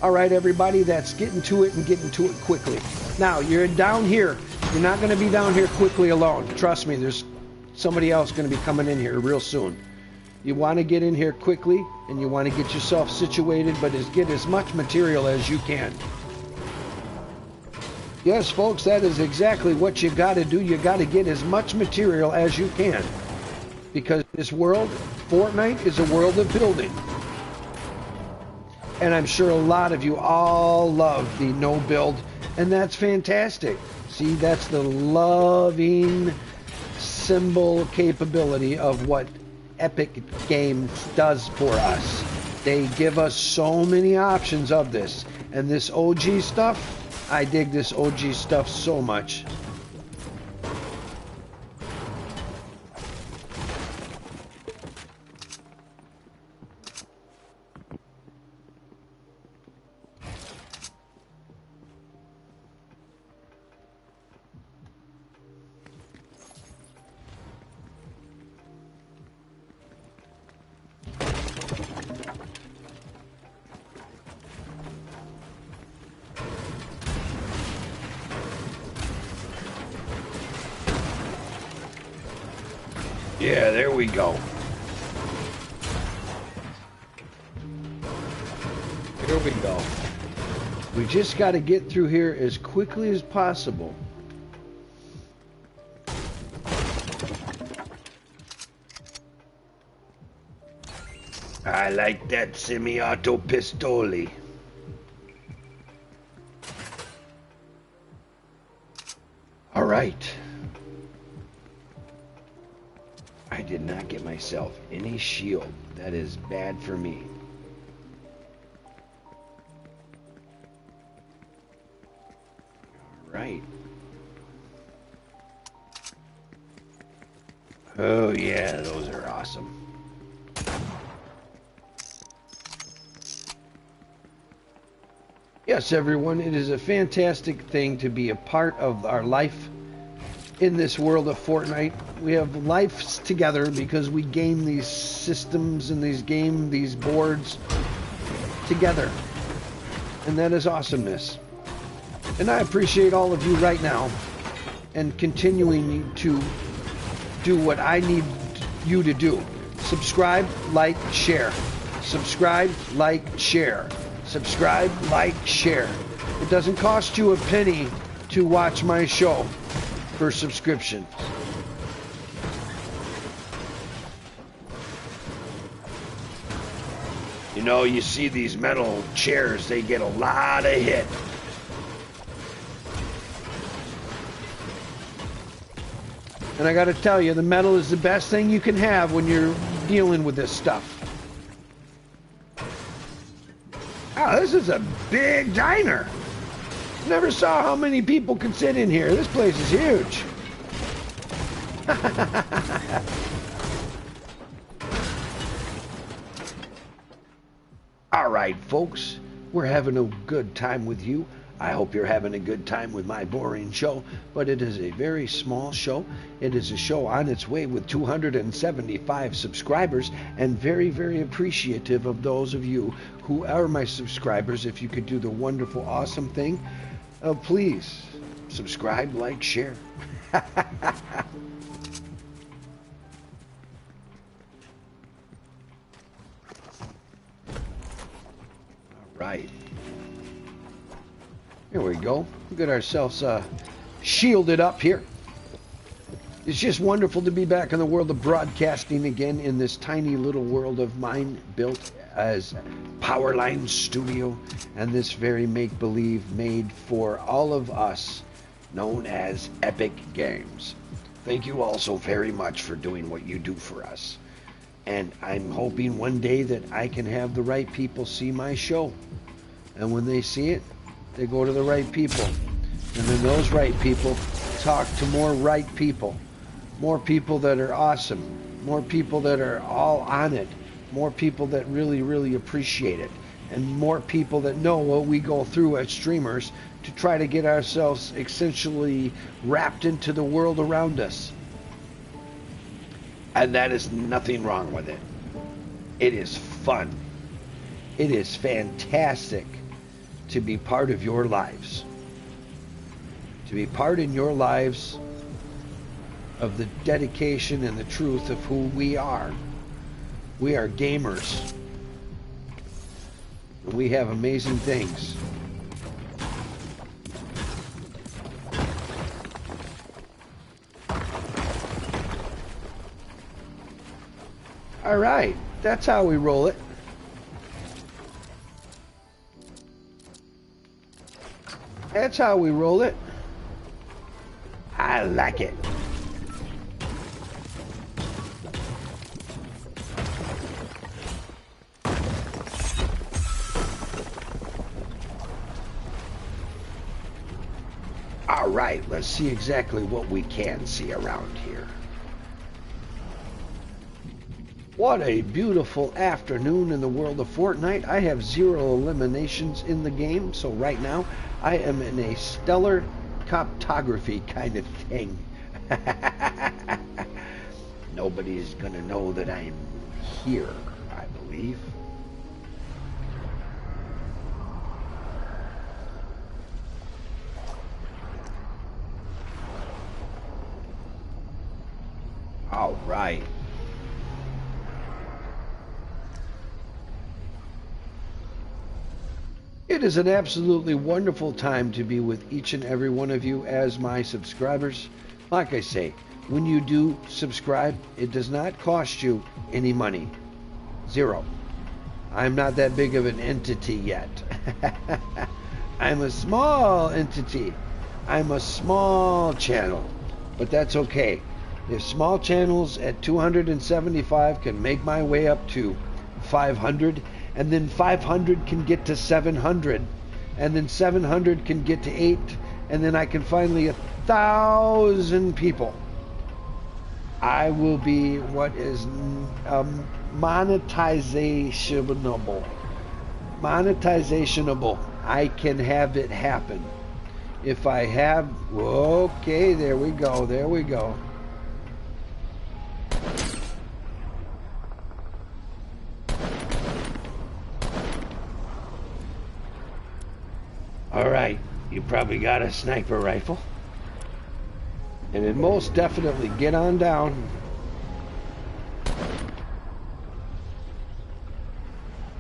All right, everybody, that's getting to it and getting to it quickly. Now, you're down here. You're not going to be down here quickly alone. Trust me, there's somebody else going to be coming in here real soon. You want to get in here quickly, and you want to get yourself situated, but get as much material as you can. Yes, folks, that is exactly what you got to do. You got to get as much material as you can. Because this world, Fortnite, is a world of building. And I'm sure a lot of you all love the no build, and that's fantastic. See, that's the loving symbol capability of what Epic Games does for us. They give us so many options of this. And this OG stuff, I dig this OG stuff so much. Yeah, there we go. Here we go. We just got to get through here as quickly as possible. I like that semi-auto pistoli. All right. I did not get myself any shield. That is bad for me. All right. Oh yeah, those are awesome. Yes, everyone, it is a fantastic thing to be a part of our life in this world of Fortnite. We have lives together because we game these systems and these boards together. And that is awesomeness. And I appreciate all of you right now and continuing to do what I need you to do. Subscribe, like, share. Subscribe, like, share. Subscribe, like, share. It doesn't cost you a penny to watch my show for subscriptions. You know, you see these metal chairs, they get a lot of hit. And I gotta tell you, the metal is the best thing you can have when you're dealing with this stuff. Oh, this is a big diner. Never saw how many people can sit in here. This place is huge. All right, folks, we're having a good time with you. I hope you're having a good time with my boring show, but it is a very small show. It is a show on its way with 275 subscribers, and very, very appreciative of those of you who are my subscribers. If you could do the wonderful, awesome thing, please subscribe, like, share. All right. Here we go. We got ourselves shielded up here. It's just wonderful to be back in the world of broadcasting again in this tiny little world of mine built as Powerline Studio, and this very make-believe made for all of us, known as Epic Games. Thank you all so very much for doing what you do for us. And I'm hoping one day that I can have the right people see my show. And when they see it, they go to the right people. And then those right people talk to more right people. More people that are awesome. More people that are all on it. More people that really, really appreciate it. And more people that know what we go through as streamers to try to get ourselves essentially wrapped into the world around us. And that is nothing wrong with it. It is fun. It is fantastic to be part of your lives. To be part in your lives of the dedication and the truth of who we are. We are gamers. And we have amazing things. All right, that's how we roll it. That's how we roll it. I like it. All right, let's see exactly what we can see around here. What a beautiful afternoon in the world of Fortnite. I have 0 eliminations in the game, so right now I am in a stellar coptography kind of thing. Nobody's gonna know that I'm here, I believe. All right. It is an absolutely wonderful time to be with each and every one of you as my subscribers. Like I say, when you do subscribe, it does not cost you any money. 0. I'm not that big of an entity yet. I'm a small entity. I'm a small channel, but that's okay. If small channels at 275 can make my way up to 500, and then 500 can get to 700, and then 700 can get to 8, and then I can finally 1,000 people, I will be what is monetizationable. Monetizationable. I can have it happen. If I have, okay, there we go, there we go. All right, you probably got a sniper rifle. And then most definitely get on down.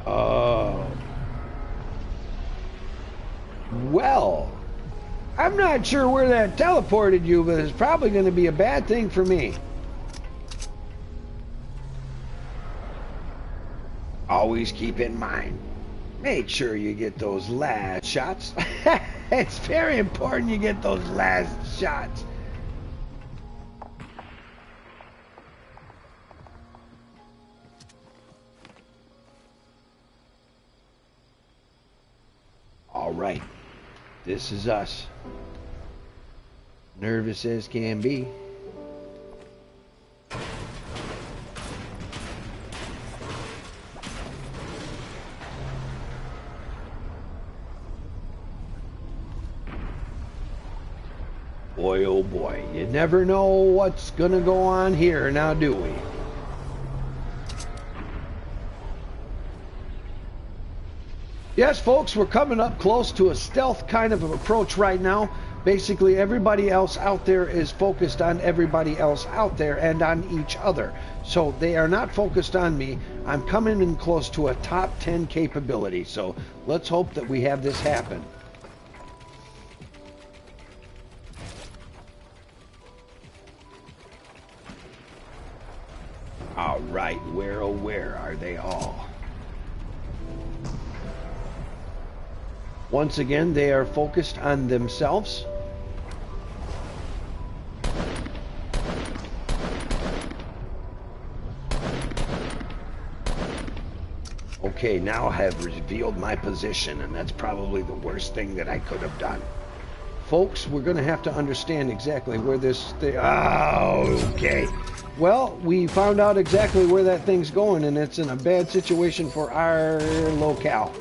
Oh. Well, I'm not sure where that teleported you, but it's probably going to be a bad thing for me. Always keep in mind, make sure you get those last shots. It's very important you get those last shots. This is us. Nervous as can be. Boy, oh boy, you never know what's gonna go on here, now do we? Yes, folks, we're coming up close to a stealth kind of approach right now. Basically, everybody else out there is focused on everybody else out there and on each other. So they are not focused on me. I'm coming in close to a top 10 capability. So let's hope that we have this happen. All right, where oh where are they all? Once again, they are focused on themselves. Okay, now I have revealed my position, and that's probably the worst thing that I could have done. Folks, we're going to have to understand exactly where this thing... Oh, okay. Well, we found out exactly where that thing's going, and it's in a bad situation for our locale.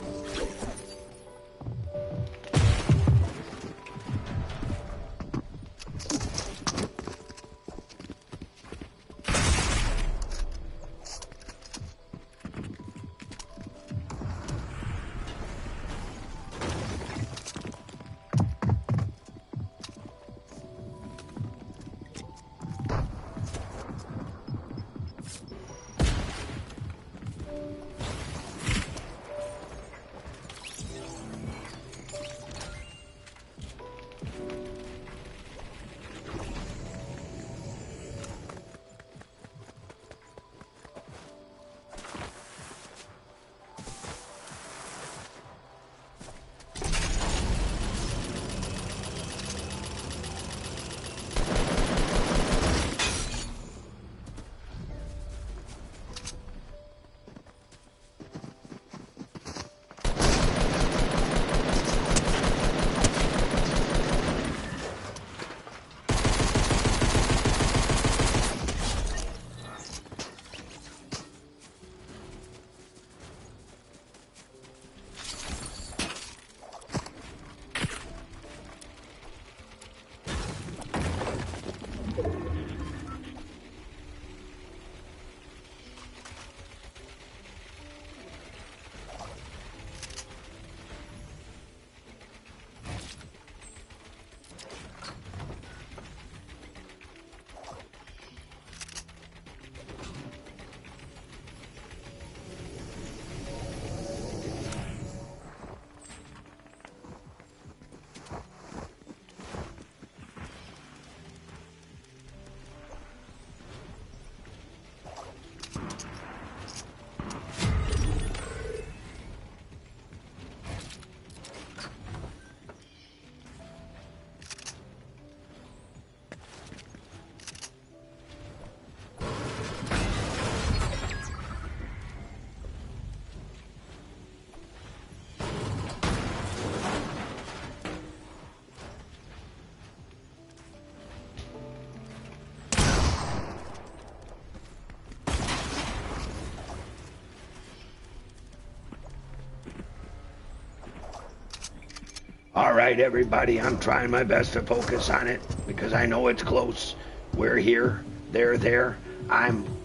All right, everybody, I'm trying my best to focus on it because I know it's close. We're here, they're there.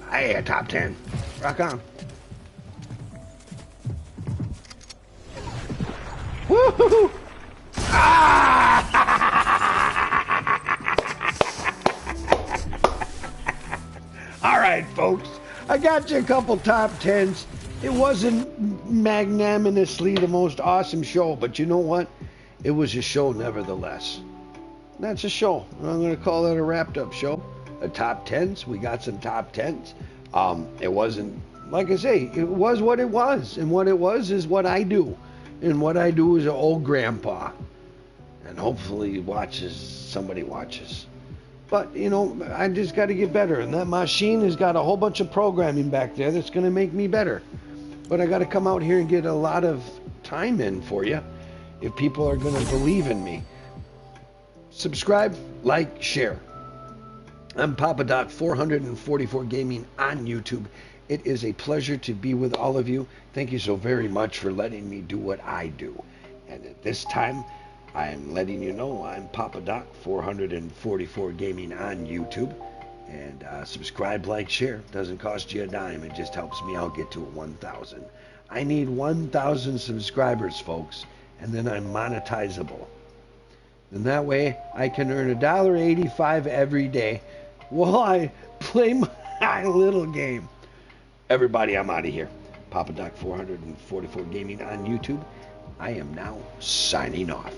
Hey, a top 10. Rock on. Woo-hoo-hoo! Ah! All right, folks, I got you a couple top 10s. It wasn't magnanimously the most awesome show, but you know what? It was a show nevertheless. That's a show. I'm going to call it a wrapped up show. A top 10s. We got some top 10s. It wasn't, like I say, it was what it was. And what it was is what I do. And what I do is an old grandpa. And hopefully somebody watches. But, you know, I just got to get better. And that machine has got a whole bunch of programming back there that's going to make me better. But I got to come out here and get a lot of time in for you. if people are going to believe in me. Subscribe, like, share. I'm Papa Doc 444 Gaming on YouTube. It is a pleasure to be with all of you. Thank you so very much for letting me do what I do. And at this time, I'm letting you know I'm Papa Doc 444 Gaming on YouTube. And subscribe, like, share. Doesn't cost you a dime. It just helps me out get to 1,000. I need 1,000 subscribers, folks. And then I'm monetizable. And that way I can earn $1.85 every day while I play my little game. Everybody, I'm out of here. Papa Doc 444 Gaming on YouTube. I am now signing off.